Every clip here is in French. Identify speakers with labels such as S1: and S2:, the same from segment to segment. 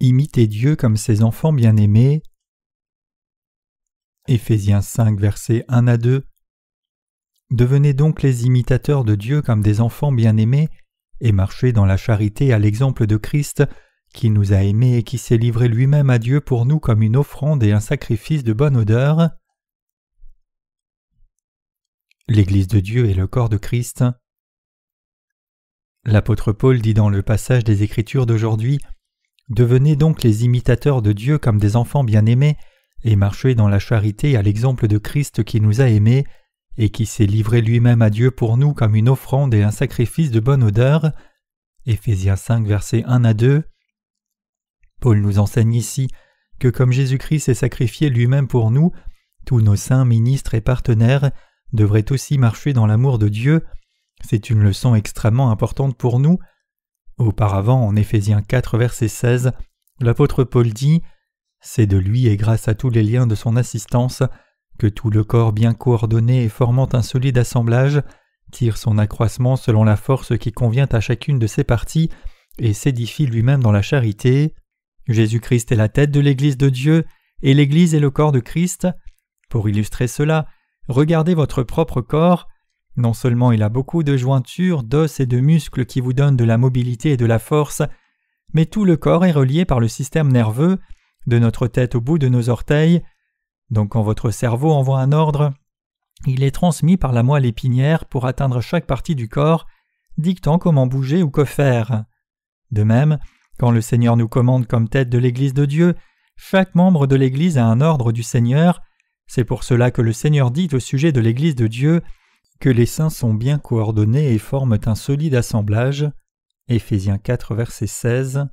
S1: Imitez Dieu comme ses enfants bien-aimés. Éphésiens 5, versets 1 à 2. Devenez donc les imitateurs de Dieu comme des enfants bien-aimés et marchez dans la charité à l'exemple de Christ, qui nous a aimés et qui s'est livré lui-même à Dieu pour nous comme une offrande et un sacrifice de bonne odeur. L'Église de Dieu est le corps de Christ. L'apôtre Paul dit dans le passage des Écritures d'aujourd'hui « Devenez donc les imitateurs de Dieu comme des enfants bien-aimés et marchez dans la charité à l'exemple de Christ qui nous a aimés et qui s'est livré lui-même à Dieu pour nous comme une offrande et un sacrifice de bonne odeur. » Éphésiens 5, versets 1 à 2. Paul nous enseigne ici que comme Jésus-Christ s'est sacrifié lui-même pour nous, tous nos saints ministres et partenaires devraient aussi marcher dans l'amour de Dieu. C'est une leçon extrêmement importante pour nous. Auparavant, en Éphésiens 4, verset 16, l'apôtre Paul dit « C'est de lui et grâce à tous les liens de son assistance que tout le corps bien coordonné et formant un solide assemblage tire son accroissement selon la force qui convient à chacune de ses parties et s'édifie lui-même dans la charité. » Jésus-Christ est la tête de l'Église de Dieu et l'Église est le corps de Christ. Pour illustrer cela, regardez votre propre corps. Non seulement il a beaucoup de jointures, d'os et de muscles qui vous donnent de la mobilité et de la force, mais tout le corps est relié par le système nerveux, de notre tête au bout de nos orteils. Donc quand votre cerveau envoie un ordre, il est transmis par la moelle épinière pour atteindre chaque partie du corps, dictant comment bouger ou que faire. De même, quand le Seigneur nous commande comme tête de l'Église de Dieu, chaque membre de l'Église a un ordre du Seigneur. C'est pour cela que le Seigneur dit au sujet de l'Église de Dieu que les saints sont bien coordonnés et forment un solide assemblage. Éphésiens 4, verset 16.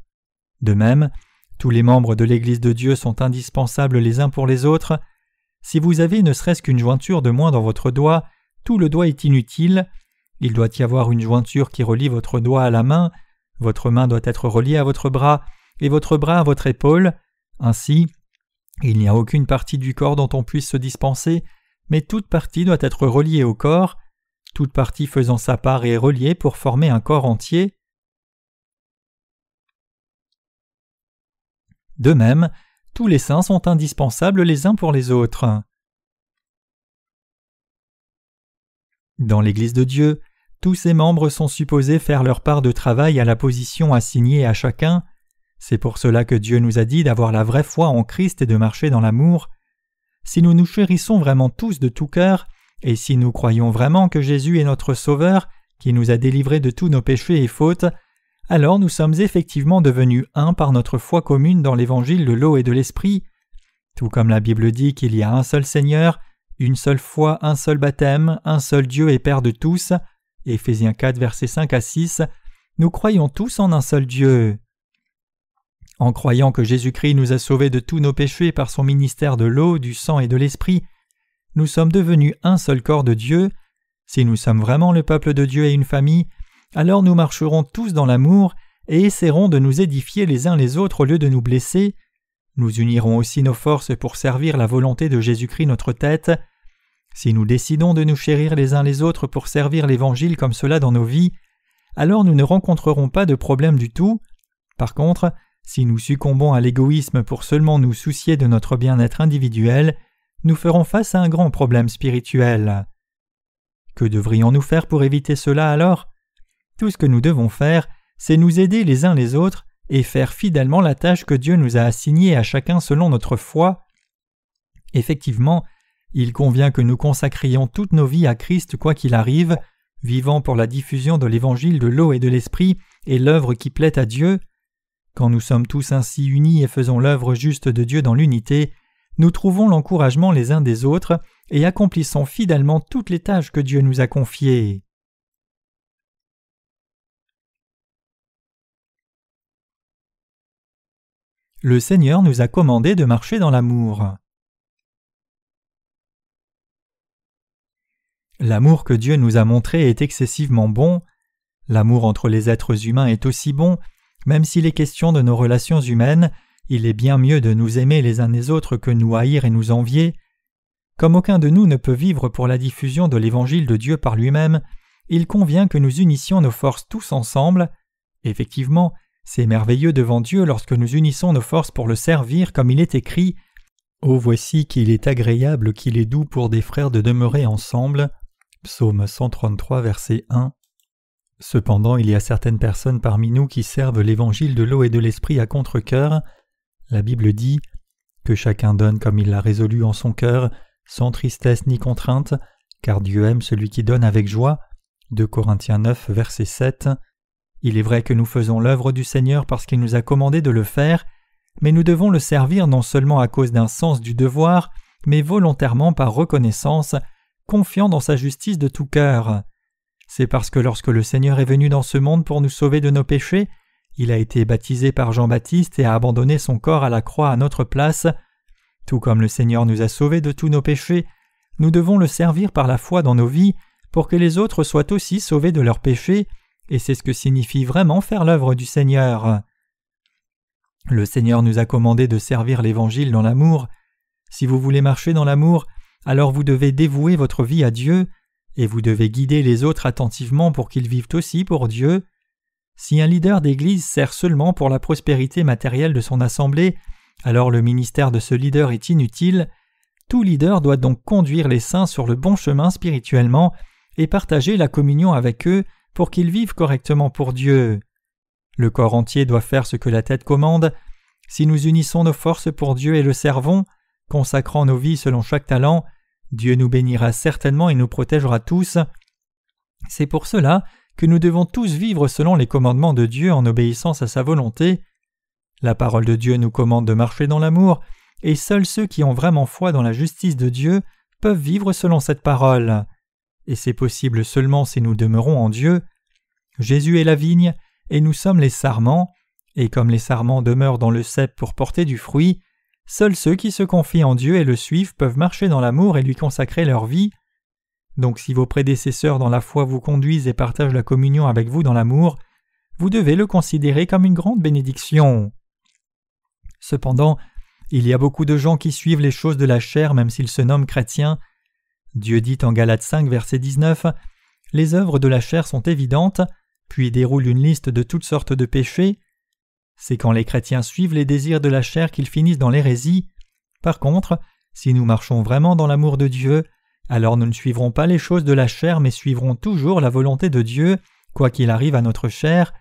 S1: De même, tous les membres de l'Église de Dieu sont indispensables les uns pour les autres. Si vous avez ne serait-ce qu'une jointure de moins dans votre doigt, tout le doigt est inutile. Il doit y avoir une jointure qui relie votre doigt à la main, votre main doit être reliée à votre bras, et votre bras à votre épaule. Ainsi, il n'y a aucune partie du corps dont on puisse se dispenser, mais toute partie doit être reliée au corps, toute partie faisant sa part est reliée pour former un corps entier. De même, tous les saints sont indispensables les uns pour les autres. Dans l'Église de Dieu, tous ses membres sont supposés faire leur part de travail à la position assignée à chacun. C'est pour cela que Dieu nous a dit d'avoir la vraie foi en Christ et de marcher dans l'amour. Si nous nous chérissons vraiment tous de tout cœur, et si nous croyons vraiment que Jésus est notre Sauveur, qui nous a délivrés de tous nos péchés et fautes, alors nous sommes effectivement devenus un par notre foi commune dans l'évangile de l'eau et de l'esprit. Tout comme la Bible dit qu'il y a un seul Seigneur, une seule foi, un seul baptême, un seul Dieu et Père de tous, Éphésiens 4, versets 5 à 6, nous croyons tous en un seul Dieu. En croyant que Jésus-Christ nous a sauvés de tous nos péchés par son ministère de l'eau, du sang et de l'esprit, nous sommes devenus un seul corps de Dieu. Si nous sommes vraiment le peuple de Dieu et une famille, alors nous marcherons tous dans l'amour et essaierons de nous édifier les uns les autres au lieu de nous blesser. Nous unirons aussi nos forces pour servir la volonté de Jésus-Christ notre tête. Si nous décidons de nous chérir les uns les autres pour servir l'Évangile comme cela dans nos vies, alors nous ne rencontrerons pas de problème du tout. Par contre, si nous succombons à l'égoïsme pour seulement nous soucier de notre bien-être individuel, nous ferons face à un grand problème spirituel. Que devrions-nous faire pour éviter cela alors ? Tout ce que nous devons faire, c'est nous aider les uns les autres et faire fidèlement la tâche que Dieu nous a assignée à chacun selon notre foi. Effectivement, il convient que nous consacrions toutes nos vies à Christ quoi qu'il arrive, vivant pour la diffusion de l'évangile de l'eau et de l'esprit et l'œuvre qui plaît à Dieu. Quand nous sommes tous ainsi unis et faisons l'œuvre juste de Dieu dans l'unité, nous trouvons l'encouragement les uns des autres et accomplissons fidèlement toutes les tâches que Dieu nous a confiées. Le Seigneur nous a commandé de marcher dans l'amour. L'amour que Dieu nous a montré est excessivement bon. L'amour entre les êtres humains est aussi bon, même s'il est question de nos relations humaines, il est bien mieux de nous aimer les uns les autres que nous haïr et nous envier. Comme aucun de nous ne peut vivre pour la diffusion de l'évangile de Dieu par lui-même, il convient que nous unissions nos forces tous ensemble. Effectivement, C'est merveilleux devant Dieu lorsque nous unissons nos forces pour le servir comme il est écrit « Oh voici qu'il est agréable, qu'il est doux pour des frères de demeurer ensemble » Psaume 133, verset 1. Cependant, il y a certaines personnes parmi nous qui servent l'évangile de l'eau et de l'esprit à contre-cœur. La Bible dit « Que chacun donne comme il l'a résolu en son cœur, sans tristesse ni contrainte, car Dieu aime celui qui donne avec joie. » 2 Corinthiens 9, verset 7. Il est vrai que nous faisons l'œuvre du Seigneur parce qu'il nous a commandé de le faire, mais nous devons le servir non seulement à cause d'un sens du devoir, mais volontairement par reconnaissance, confiant dans sa justice de tout cœur. C'est parce que lorsque le Seigneur est venu dans ce monde pour nous sauver de nos péchés, il a été baptisé par Jean-Baptiste et a abandonné son corps à la croix à notre place. Tout comme le Seigneur nous a sauvés de tous nos péchés, nous devons le servir par la foi dans nos vies pour que les autres soient aussi sauvés de leurs péchés, et c'est ce que signifie vraiment faire l'œuvre du Seigneur. Le Seigneur nous a commandé de servir l'Évangile dans l'amour. Si vous voulez marcher dans l'amour, alors vous devez dévouer votre vie à Dieu, et vous devez guider les autres attentivement pour qu'ils vivent aussi pour Dieu. Si un leader d'Église sert seulement pour la prospérité matérielle de son assemblée, alors le ministère de ce leader est inutile. Tout leader doit donc conduire les saints sur le bon chemin spirituellement et partager la communion avec eux pour qu'ils vivent correctement pour Dieu. Le corps entier doit faire ce que la tête commande. Si nous unissons nos forces pour Dieu et le servons, consacrant nos vies selon chaque talent, Dieu nous bénira certainement et nous protégera tous. C'est pour cela que nous devons tous vivre selon les commandements de Dieu en obéissance à sa volonté. La parole de Dieu nous commande de marcher dans l'amour, et seuls ceux qui ont vraiment foi dans la justice de Dieu peuvent vivre selon cette parole. Et c'est possible seulement si nous demeurons en Dieu. Jésus est la vigne, et nous sommes les sarments, et comme les sarments demeurent dans le cep pour porter du fruit, seuls ceux qui se confient en Dieu et le suivent peuvent marcher dans l'amour et lui consacrer leur vie. Donc si vos prédécesseurs dans la foi vous conduisent et partagent la communion avec vous dans l'amour, vous devez le considérer comme une grande bénédiction. Cependant, il y a beaucoup de gens qui suivent les choses de la chair même s'ils se nomment chrétiens. Dieu dit en Galates 5, verset 19, « Les œuvres de la chair sont évidentes », puis déroule une liste de toutes sortes de péchés. C'est quand les chrétiens suivent les désirs de la chair qu'ils finissent dans l'hérésie. Par contre, si nous marchons vraiment dans l'amour de Dieu, alors nous ne suivrons pas les choses de la chair mais suivrons toujours la volonté de Dieu, quoi qu'il arrive à notre chair.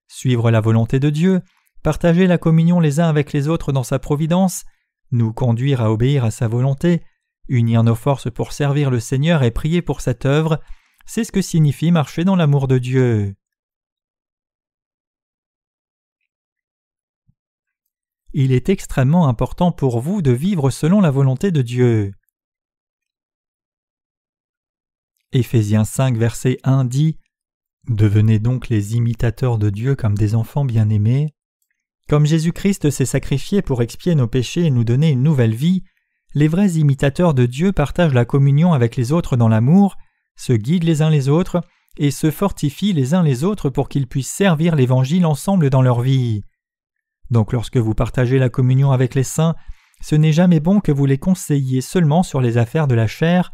S1: Suivre la volonté de Dieu, partager la communion les uns avec les autres dans sa providence, nous conduire à obéir à sa volonté, unir nos forces pour servir le Seigneur et prier pour cette œuvre, c'est ce que signifie marcher dans l'amour de Dieu. Il est extrêmement important pour vous de vivre selon la volonté de Dieu. Éphésiens 5, verset 1 dit « Devenez donc les imitateurs de Dieu comme des enfants bien-aimés. Comme Jésus-Christ s'est sacrifié pour expier nos péchés et nous donner une nouvelle vie, les vrais imitateurs de Dieu partagent la communion avec les autres dans l'amour, se guident les uns les autres et se fortifient les uns les autres pour qu'ils puissent servir l'Évangile ensemble dans leur vie. Donc lorsque vous partagez la communion avec les saints, ce n'est jamais bon que vous les conseilliez seulement sur les affaires de la chair.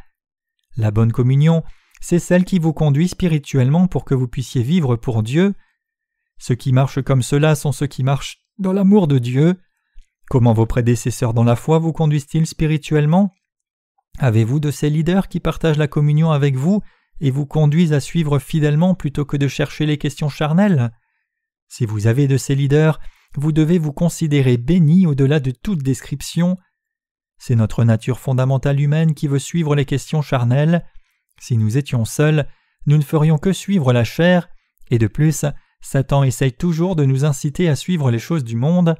S1: La bonne communion, c'est celle qui vous conduit spirituellement pour que vous puissiez vivre pour Dieu. Ceux qui marchent comme cela sont ceux qui marchent dans l'amour de Dieu. Comment vos prédécesseurs dans la foi vous conduisent-ils spirituellement? Avez-vous de ces leaders qui partagent la communion avec vous et vous conduisent à suivre fidèlement plutôt que de chercher les questions charnelles? Si vous avez de ces leaders, vous devez vous considérer béni au-delà de toute description. C'est notre nature fondamentale humaine qui veut suivre les questions charnelles. Si nous étions seuls, nous ne ferions que suivre la chair, et de plus, Satan essaye toujours de nous inciter à suivre les choses du monde.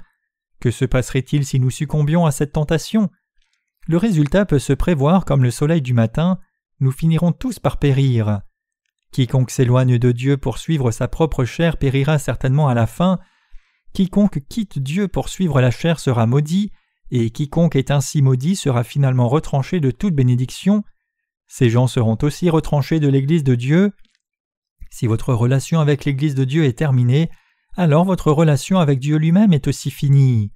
S1: Que se passerait-il si nous succombions à cette tentation? Le résultat peut se prévoir comme le soleil du matin, nous finirons tous par périr. Quiconque s'éloigne de Dieu pour suivre sa propre chair périra certainement à la fin. Quiconque quitte Dieu pour suivre la chair sera maudit, et quiconque est ainsi maudit sera finalement retranché de toute bénédiction. Ces gens seront aussi retranchés de l'Église de Dieu. Si votre relation avec l'Église de Dieu est terminée, alors votre relation avec Dieu lui-même est aussi finie.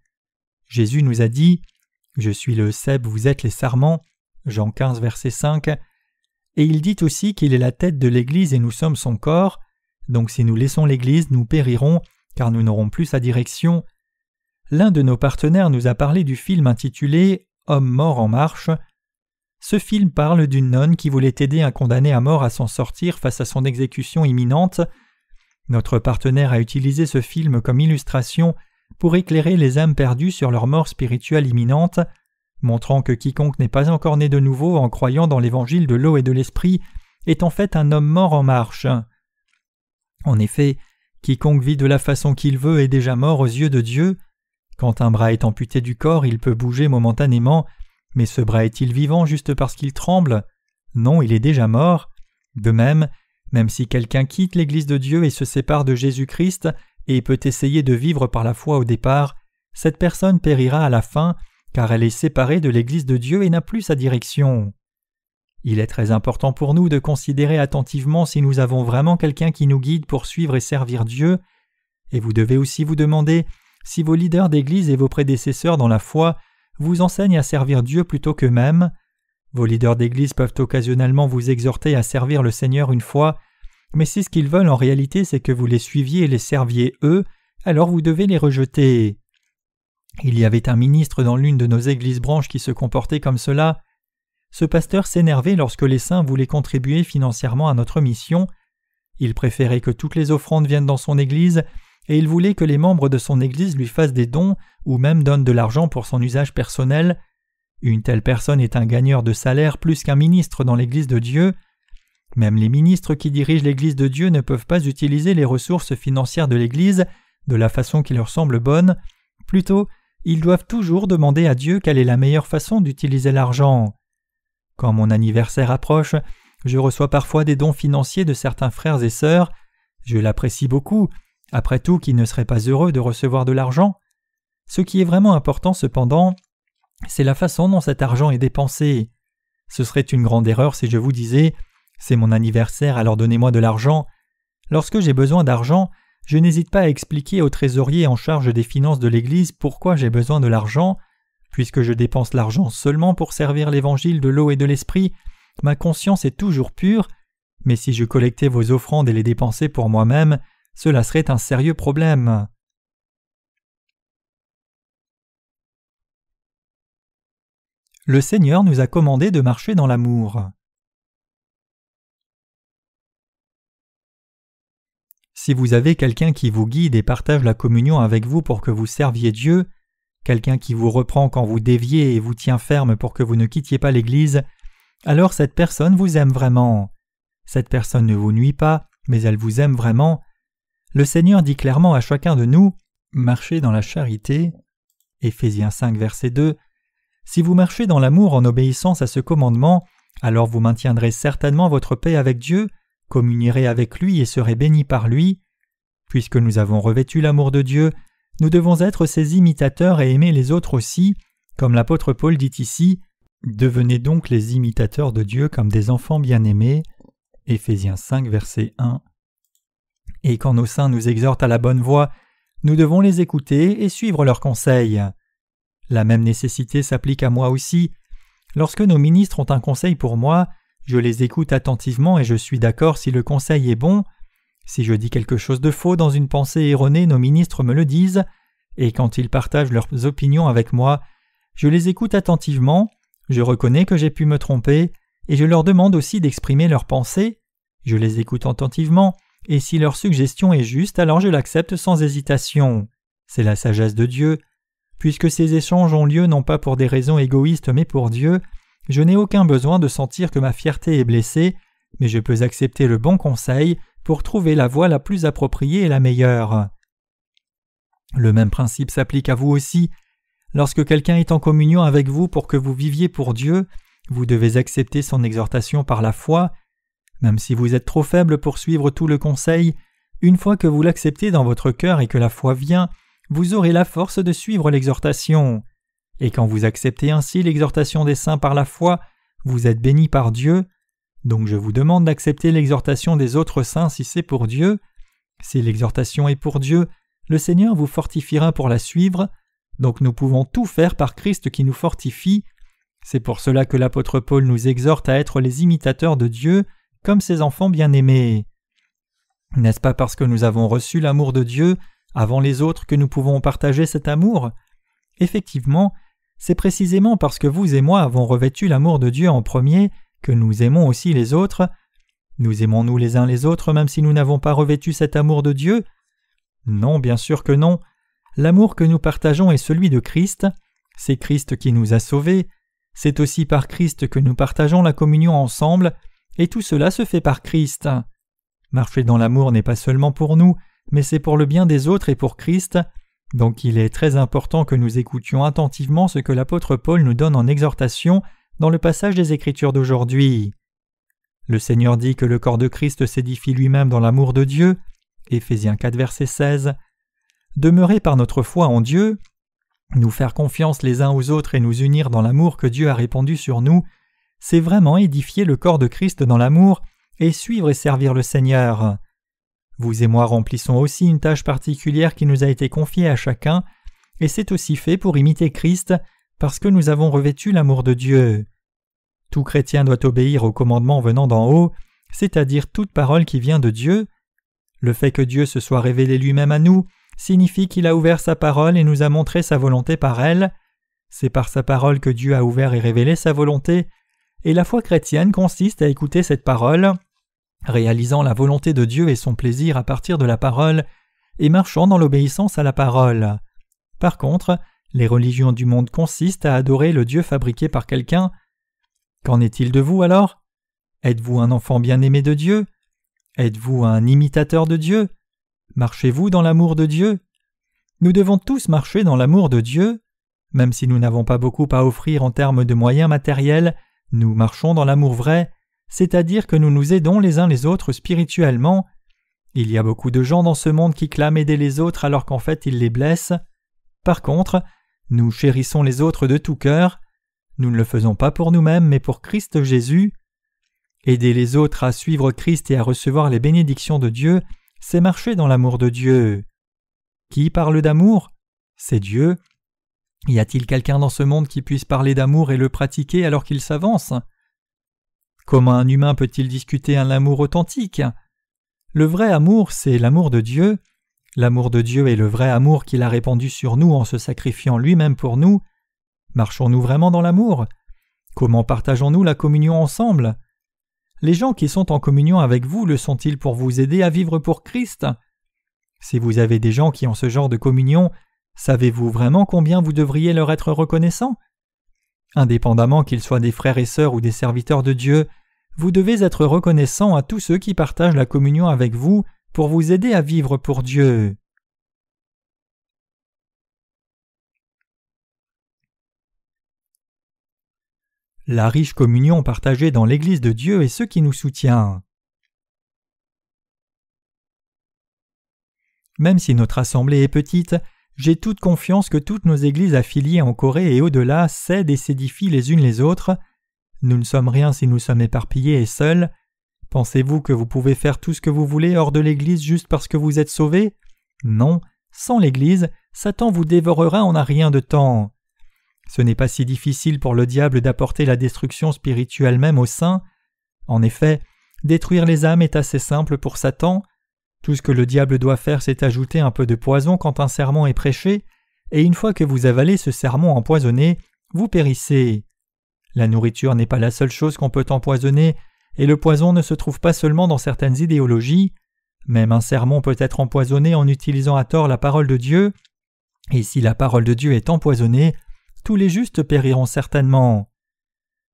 S1: Jésus nous a dit « Je suis le cep, vous êtes les sarments » Jean 15, verset 5. Et il dit aussi qu'il est la tête de l'Église et nous sommes son corps. Donc si nous laissons l'Église, nous périrons, car nous n'aurons plus sa direction. L'un de nos partenaires nous a parlé du film intitulé « Homme mort en marche ». Ce film parle d'une nonne qui voulait aider un condamné à mort à s'en sortir face à son exécution imminente. Notre partenaire a utilisé ce film comme illustration pour éclairer les âmes perdues sur leur mort spirituelle imminente, montrant que quiconque n'est pas encore né de nouveau en croyant dans l'évangile de l'eau et de l'esprit est en fait un homme mort en marche. En effet, quiconque vit de la façon qu'il veut est déjà mort aux yeux de Dieu. Quand un bras est amputé du corps, il peut bouger momentanément, mais ce bras est-il vivant juste parce qu'il tremble? Non, il est déjà mort. De même si quelqu'un quitte l'Église de Dieu et se sépare de Jésus-Christ et peut essayer de vivre par la foi au départ, cette personne périra à la fin, car elle est séparée de l'Église de Dieu et n'a plus sa direction. Il est très important pour nous de considérer attentivement si nous avons vraiment quelqu'un qui nous guide pour suivre et servir Dieu, et vous devez aussi vous demander si vos leaders d'Église et vos prédécesseurs dans la foi vous enseignent à servir Dieu plutôt qu'eux-mêmes. Vos leaders d'Église peuvent occasionnellement vous exhorter à servir le Seigneur une fois, mais si ce qu'ils veulent en réalité c'est que vous les suiviez et les serviez eux, alors vous devez les rejeter. Il y avait un ministre dans l'une de nos églises branches qui se comportait comme cela. Ce pasteur s'énervait lorsque les saints voulaient contribuer financièrement à notre mission. Il préférait que toutes les offrandes viennent dans son église, et il voulait que les membres de son église lui fassent des dons ou même donnent de l'argent pour son usage personnel. Une telle personne est un gagneur de salaire plus qu'un ministre dans l'église de Dieu. Même les ministres qui dirigent l'église de Dieu ne peuvent pas utiliser les ressources financières de l'église de la façon qui leur semble bonne. Plutôt, ils doivent toujours demander à Dieu quelle est la meilleure façon d'utiliser l'argent. Quand mon anniversaire approche, je reçois parfois des dons financiers de certains frères et sœurs. Je l'apprécie beaucoup. Après tout, qui ne serait pas heureux de recevoir de l'argent? Ce qui est vraiment important cependant, c'est la façon dont cet argent est dépensé. Ce serait une grande erreur si je vous disais « c'est mon anniversaire, alors donnez-moi de l'argent ». Lorsque j'ai besoin d'argent, je n'hésite pas à expliquer au trésorier en charge des finances de l'Église pourquoi j'ai besoin de l'argent. Puisque je dépense l'argent seulement pour servir l'évangile de l'eau et de l'esprit, ma conscience est toujours pure, mais si je collectais vos offrandes et les dépensais pour moi-même, cela serait un sérieux problème. Le Seigneur nous a commandé de marcher dans l'amour. Si vous avez quelqu'un qui vous guide et partage la communion avec vous pour que vous serviez Dieu, quelqu'un qui vous reprend quand vous déviez et vous tient ferme pour que vous ne quittiez pas l'Église, alors cette personne vous aime vraiment. Cette personne ne vous nuit pas, mais elle vous aime vraiment. Le Seigneur dit clairement à chacun de nous « Marchez dans la charité » Éphésiens 5, verset 2. Si vous marchez dans l'amour en obéissance à ce commandement, alors vous maintiendrez certainement votre paix avec Dieu, communierez avec lui et serez bénis par lui. Puisque nous avons revêtu l'amour de Dieu, nous devons être ses imitateurs et aimer les autres aussi, comme l'apôtre Paul dit ici « Devenez donc les imitateurs de Dieu comme des enfants bien-aimés » Éphésiens 5, verset 1. Et quand nos saints nous exhortent à la bonne voie, nous devons les écouter et suivre leurs conseils. La même nécessité s'applique à moi aussi. Lorsque nos ministres ont un conseil pour moi, je les écoute attentivement et je suis d'accord si le conseil est bon. Si je dis quelque chose de faux dans une pensée erronée, nos ministres me le disent, et quand ils partagent leurs opinions avec moi, je les écoute attentivement, je reconnais que j'ai pu me tromper, et je leur demande aussi d'exprimer leurs pensées. Je les écoute attentivement, et si leur suggestion est juste, alors je l'accepte sans hésitation. C'est la sagesse de Dieu. Puisque ces échanges ont lieu non pas pour des raisons égoïstes mais pour Dieu, je n'ai aucun besoin de sentir que ma fierté est blessée, mais je peux accepter le bon conseil pour trouver la voie la plus appropriée et la meilleure. Le même principe s'applique à vous aussi. Lorsque quelqu'un est en communion avec vous pour que vous viviez pour Dieu, vous devez accepter son exhortation par la foi. Même si vous êtes trop faible pour suivre tout le conseil, une fois que vous l'acceptez dans votre cœur et que la foi vient, vous aurez la force de suivre l'exhortation. Et quand vous acceptez ainsi l'exhortation des saints par la foi, vous êtes bénis par Dieu. Donc je vous demande d'accepter l'exhortation des autres saints si c'est pour Dieu. Si l'exhortation est pour Dieu, le Seigneur vous fortifiera pour la suivre. Donc nous pouvons tout faire par Christ qui nous fortifie. C'est pour cela que l'apôtre Paul nous exhorte à être les imitateurs de Dieu, comme ses enfants bien-aimés. N'est-ce pas parce que nous avons reçu l'amour de Dieu, avant les autres que nous pouvons partager cet amour? Effectivement, c'est précisément parce que vous et moi avons revêtu l'amour de Dieu en premier que nous aimons aussi les autres. Nous aimons-nous les uns les autres même si nous n'avons pas revêtu cet amour de Dieu? Non, bien sûr que non. L'amour que nous partageons est celui de Christ. C'est Christ qui nous a sauvés. C'est aussi par Christ que nous partageons la communion ensemble, et tout cela se fait par Christ. Marcher dans l'amour n'est pas seulement pour nous, mais c'est pour le bien des autres et pour Christ. Donc il est très important que nous écoutions attentivement ce que l'apôtre Paul nous donne en exhortation dans le passage des Écritures d'aujourd'hui. Le Seigneur dit que le corps de Christ s'édifie lui-même dans l'amour de Dieu. Éphésiens 4, verset 16. Demeurer par notre foi en Dieu, nous faire confiance les uns aux autres et nous unir dans l'amour que Dieu a répandu sur nous, c'est vraiment édifier le corps de Christ dans l'amour et suivre et servir le Seigneur. Vous et moi remplissons aussi une tâche particulière qui nous a été confiée à chacun, et c'est aussi fait pour imiter Christ, parce que nous avons revêtu l'amour de Dieu. Tout chrétien doit obéir aux commandements venant d'en haut, c'est-à-dire toute parole qui vient de Dieu. Le fait que Dieu se soit révélé lui-même à nous signifie qu'il a ouvert sa parole et nous a montré sa volonté par elle. C'est par sa parole que Dieu a ouvert et révélé sa volonté, et la foi chrétienne consiste à écouter cette parole, réalisant la volonté de Dieu et son plaisir à partir de la parole, et marchant dans l'obéissance à la parole. Par contre, les religions du monde consistent à adorer le Dieu fabriqué par quelqu'un. Qu'en est-il de vous alors? Êtes-vous un enfant bien-aimé de Dieu? Êtes-vous un imitateur de Dieu? Marchez-vous dans l'amour de Dieu? Nous devons tous marcher dans l'amour de Dieu. Même si nous n'avons pas beaucoup à offrir en termes de moyens matériels, nous marchons dans l'amour vrai, c'est-à-dire que nous nous aidons les uns les autres spirituellement. Il y a beaucoup de gens dans ce monde qui clament aider les autres alors qu'en fait ils les blessent. Par contre, nous chérissons les autres de tout cœur. Nous ne le faisons pas pour nous-mêmes mais pour Christ Jésus. Aider les autres à suivre Christ et à recevoir les bénédictions de Dieu, c'est marcher dans l'amour de Dieu. Qui parle d'amour? C'est Dieu. Y a-t-il quelqu'un dans ce monde qui puisse parler d'amour et le pratiquer alors qu'il s'avance? Comment un humain peut-il discuter un amour authentique? Le vrai amour, c'est l'amour de Dieu. L'amour de Dieu est le vrai amour qu'il a répandu sur nous en se sacrifiant lui-même pour nous. Marchons-nous vraiment dans l'amour? Comment partageons-nous la communion ensemble? Les gens qui sont en communion avec vous le sont-ils pour vous aider à vivre pour Christ? Si vous avez des gens qui ont ce genre de communion, savez-vous vraiment combien vous devriez leur être reconnaissant? Indépendamment qu'ils soient des frères et sœurs ou des serviteurs de Dieu, vous devez être reconnaissant à tous ceux qui partagent la communion avec vous pour vous aider à vivre pour Dieu. La riche communion partagée dans l'Église de Dieu est ce qui nous soutient. Même si notre assemblée est petite, j'ai toute confiance que toutes nos églises affiliées en Corée et au-delà s'aident et s'édifient les unes les autres. Nous ne sommes rien si nous sommes éparpillés et seuls. Pensez-vous que vous pouvez faire tout ce que vous voulez hors de l'Église juste parce que vous êtes sauvés? Non, sans l'Église, Satan vous dévorera en un rien de temps. Ce n'est pas si difficile pour le diable d'apporter la destruction spirituelle même aux saints. En effet, détruire les âmes est assez simple pour Satan. Tout ce que le diable doit faire, c'est ajouter un peu de poison quand un sermon est prêché, et une fois que vous avalez ce sermon empoisonné, vous périssez. La nourriture n'est pas la seule chose qu'on peut empoisonner, et le poison ne se trouve pas seulement dans certaines idéologies. Même un sermon peut être empoisonné en utilisant à tort la parole de Dieu, et si la parole de Dieu est empoisonnée, tous les justes périront certainement.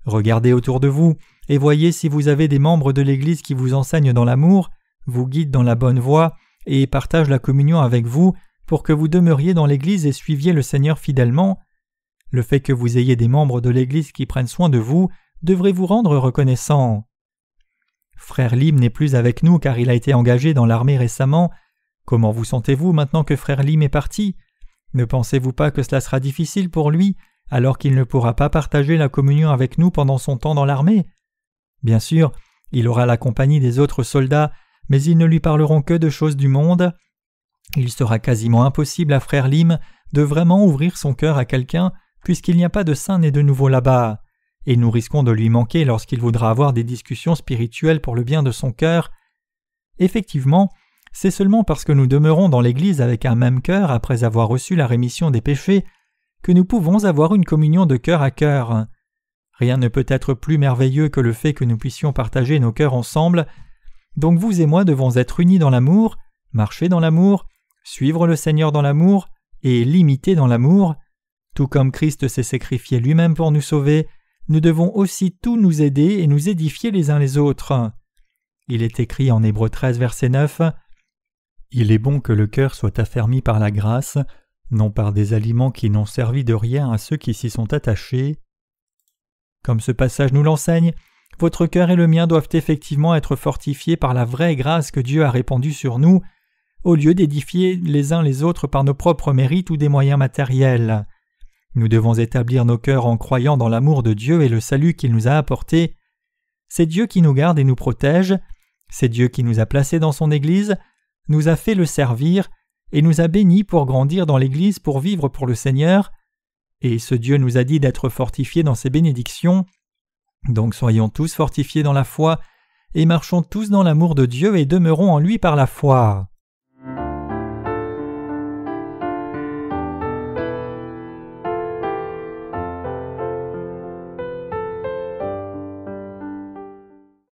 S1: Regardez autour de vous et voyez si vous avez des membres de l'Église qui vous enseignent dans l'amour, vous guident dans la bonne voie et partagent la communion avec vous pour que vous demeuriez dans l'Église et suiviez le Seigneur fidèlement. Le fait que vous ayez des membres de l'Église qui prennent soin de vous devrait vous rendre reconnaissant. Frère Lim n'est plus avec nous car il a été engagé dans l'armée récemment. Comment vous sentez-vous maintenant que Frère Lim est parti? Ne pensez-vous pas que cela sera difficile pour lui alors qu'il ne pourra pas partager la communion avec nous pendant son temps dans l'armée? Bien sûr, il aura la compagnie des autres soldats, mais ils ne lui parleront que de choses du monde. Il sera quasiment impossible à Frère Lim de vraiment ouvrir son cœur à quelqu'un puisqu'il n'y a pas de saint né de nouveau là-bas, et nous risquons de lui manquer lorsqu'il voudra avoir des discussions spirituelles pour le bien de son cœur. Effectivement, c'est seulement parce que nous demeurons dans l'Église avec un même cœur après avoir reçu la rémission des péchés que nous pouvons avoir une communion de cœur à cœur. Rien ne peut être plus merveilleux que le fait que nous puissions partager nos cœurs ensemble. Donc vous et moi devons être unis dans l'amour, marcher dans l'amour, suivre le Seigneur dans l'amour et l'imiter dans l'amour. Tout comme Christ s'est sacrifié lui-même pour nous sauver, nous devons aussi tous nous aider et nous édifier les uns les autres. Il est écrit en Hébreux 13, verset 9 « Il est bon que le cœur soit affermi par la grâce, non par des aliments qui n'ont servi de rien à ceux qui s'y sont attachés. » Comme ce passage nous l'enseigne, votre cœur et le mien doivent effectivement être fortifiés par la vraie grâce que Dieu a répandue sur nous, au lieu d'édifier les uns les autres par nos propres mérites ou des moyens matériels. Nous devons établir nos cœurs en croyant dans l'amour de Dieu et le salut qu'il nous a apporté. C'est Dieu qui nous garde et nous protège, c'est Dieu qui nous a placés dans son Église, nous a fait le servir et nous a bénis pour grandir dans l'Église pour vivre pour le Seigneur. Et ce Dieu nous a dit d'être fortifiés dans ses bénédictions. Donc soyons tous fortifiés dans la foi et marchons tous dans l'amour de Dieu et demeurons en lui par la foi.